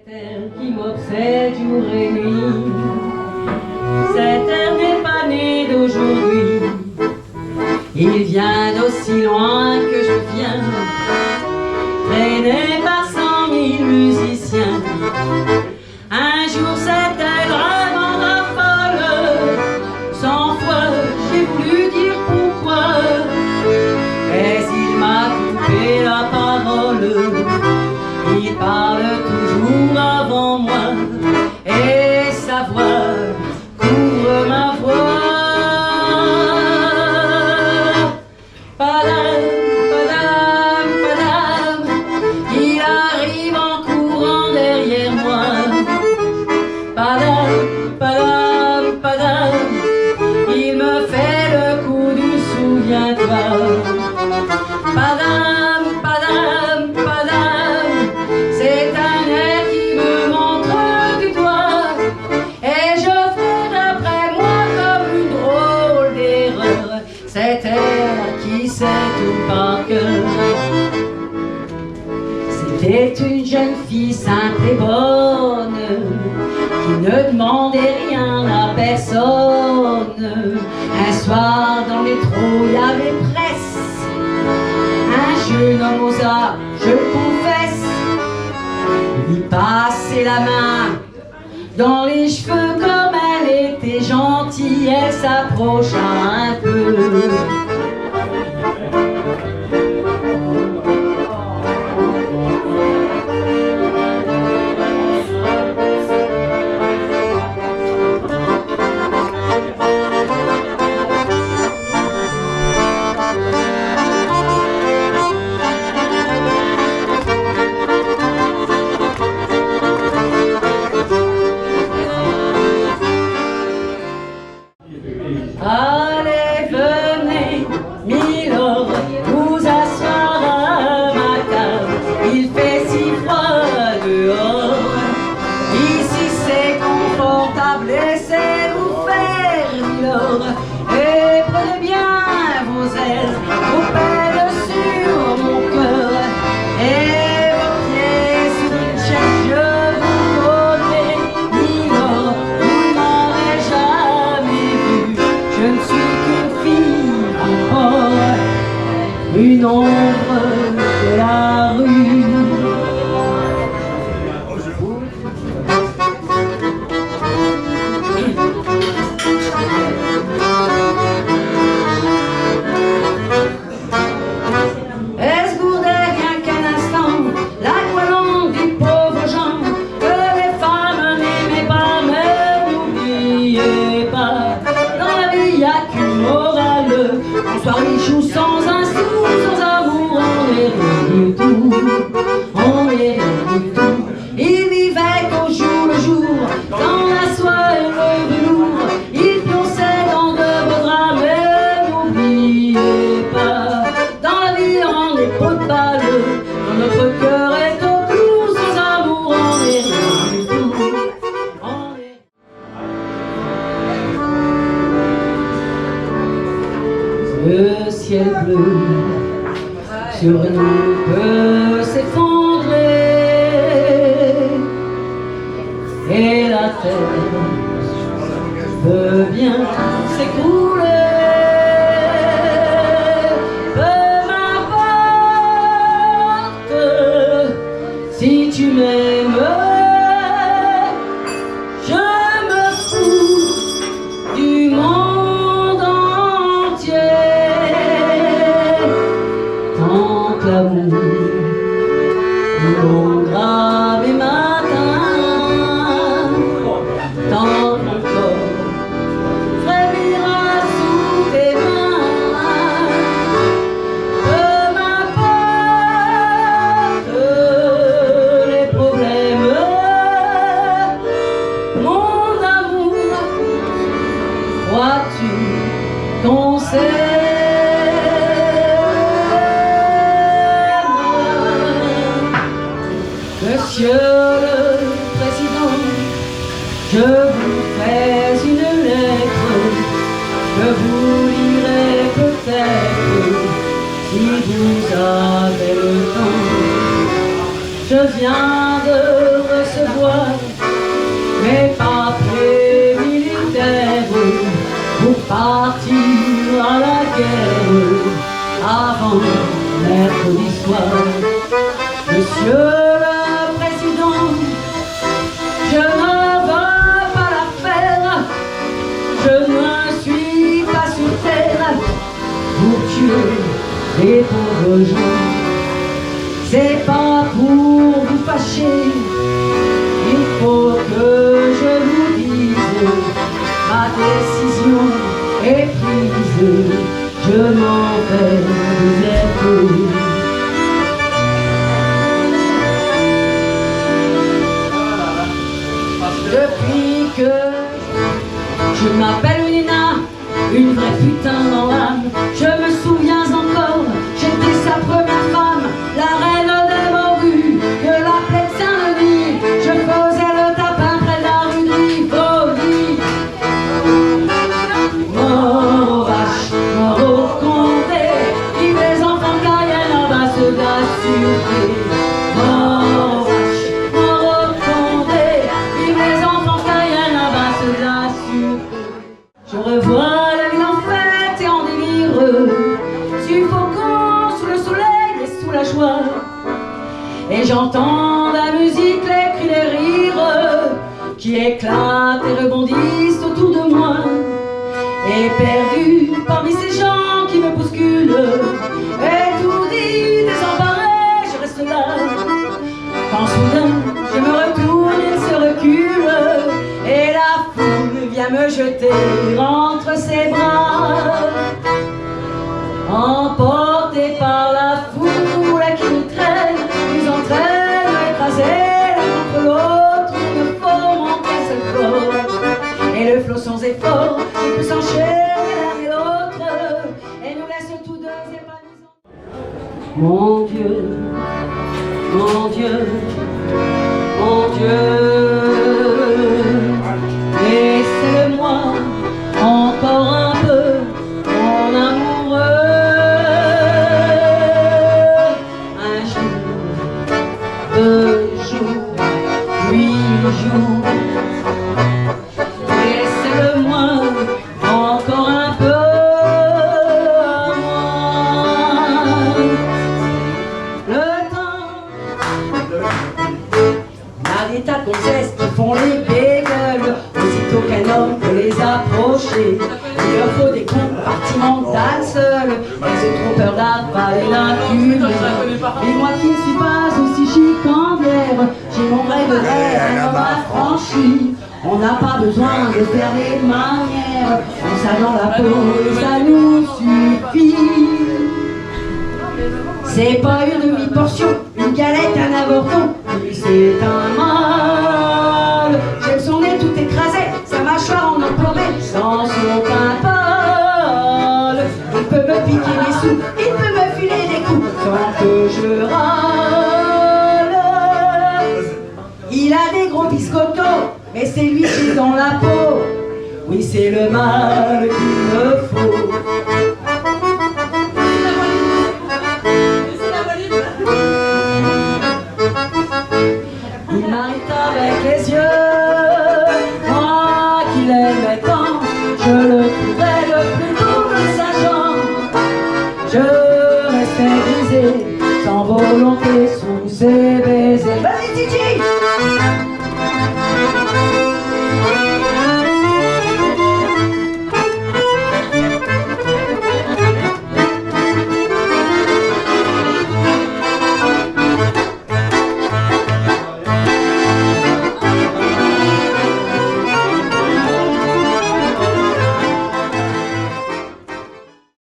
terre qui m'obsède jour et nuit, cette terre n'est pas née d'aujourd'hui. Il vient d'aussi loin que je viens, traîné par 100 000 musiciens. Un jour c'était vraiment la folle, 100 fois j'ai voulu dire pourquoi, mais il m'a coupé la parole. Il parle toujours avant moi, et sa voix couvre ma voix. Padam, padam, padam, il arrive en courant derrière moi. Padam, padam, padam, il me fait le coup du souviens-toi. Padam, padam, padam, c'est un air qui me montre du doigt, et je fais d'après moi comme une drôle d'erreur cet air qui sait tout par cœur. C'était une jeune fille simple et bonne, qui ne demandait rien à personne. Un soir dans le métro, il y avait presse. Un jeune homme osa, je le confesse, lui passer la main dans les cheveux. Comme elle était gentille, elle s'approcha un peu. Allez, venez, milord, vous asseoir à ma table. Il fait si froid dehors, ici c'est confortable. Laissez-vous faire, milord, et prenez bien vos ailes, vos pelles sur mon cœur, et vos pieds sur une chaise. Je vous connais, milord, vous ne m'aurez jamais vu. Je ne suis qu'une fille encore, une ombre de la rue. Est-ce gourdait rien qu'un instant la colombe des pauvres gens que les femmes n'aimaient pas? Mais n'oubliez pas, dans la vie y a qu'une morale. On soit riche ou sans un sou, sans amour, on est rien du tout. On est rien du tout. Il vivait au jour le jour, dans la soie et le velours. Il pionçait dans de beaux draps, mais n'oubliez pas, dans la vie on est peau de balle, dans notre cœur est au clou. Sans amour on est rien du tout. On est... Le ciel bleu sur nous peut s'effondrer, et la terre peut bien s'écrouler. Peu m'importe si tu m'aimes, je me fous du monde entier. Tant que l'amour nous grave et matin, tant mon corps frémira sous tes mains. Peu m'importe les problèmes, mon amour, crois-tu qu'on s'aime? Monsieur le Président, je vous fais une lettre, je vous lirai peut-être si vous avez le temps. Je viens de recevoir partir à la guerre avant mercredi soir. Monsieur le Président, je ne veux pas la faire, je ne suis pas sur terre pour tuer les pauvres gens. C'est pas pour vous fâcher, il faut que je vous dise, ma décision est prise, je m'en vais vous aider. Depuis que je m'appelle Nina, une vraie putain dans l'âme, je me souviens encore, j'étais sa première femme, la reine des morues, de la plaine Saint-Denis, je faisais le tapin près de la rue de Rivoli. Mort aux vaches, mort au Condé, vive les enfants de Cayenne, en bas se d'assurer. Mort aux vaches, mort au Condé, vive les enfants de Cayenne, en bas se d'assurer. Je revois la ville en fête et en délire, suffocant sous le soleil et sous la joie. Et j'entends la musique, les cris, les rires qui éclatent et rebondissent autour de moi. Et perdu parmi ces gens qui me bousculent, étourdi, désemparé, je reste là. Quand soudain je me retourne, il se recule, et la foule vient me jeter entre ses bras. Emporté par la foule qui nous traîne, nous entraîne écrasés l'un contre l'autre, il me faut monter ce corps. Et le flot sans effort ne peut s'enchaîner l'un et l'autre, et nous laisse tous deux épanouissants. Mon Dieu, mon Dieu, mon Dieu, laissez-le-moi encore un peu, mon amoureux. Un jour, 2 jours, 8 jours, laissez-le-moi encore un peu à moi. Le temps, il y a des tas de gonzesses qui font les bégueules, aussitôt qu'un homme peut les approcher, il leur faut des compartiments seuls. Elles ont trop peur d'avaler la fumée. Et moi qui ne suis pas aussi chic en bière, j'ai mon rêve de un homme affranchi. On n'a pas besoin de faire des manières, on s'a dans la peau et ça nous suffit. C'est pas une demi-portion, une galette, un avorton, lui c'est un mal. J'aime son nez tout écrasé, sa mâchoire en emplombé, sans son teint pâle. Il peut me piquer les sous, il peut me filer des coups, tant que je râle. Il a des gros biscottos, mais c'est lui qui est dans la peau. Oui, c'est le mal qu'il me faut. Il m'arrête avec les yeux, moi qui l'aimais tant, je le trouvais le plus beau de sa jambe. Je restais brisé, sans volonté, sous ses baisers. Vas-y Titi!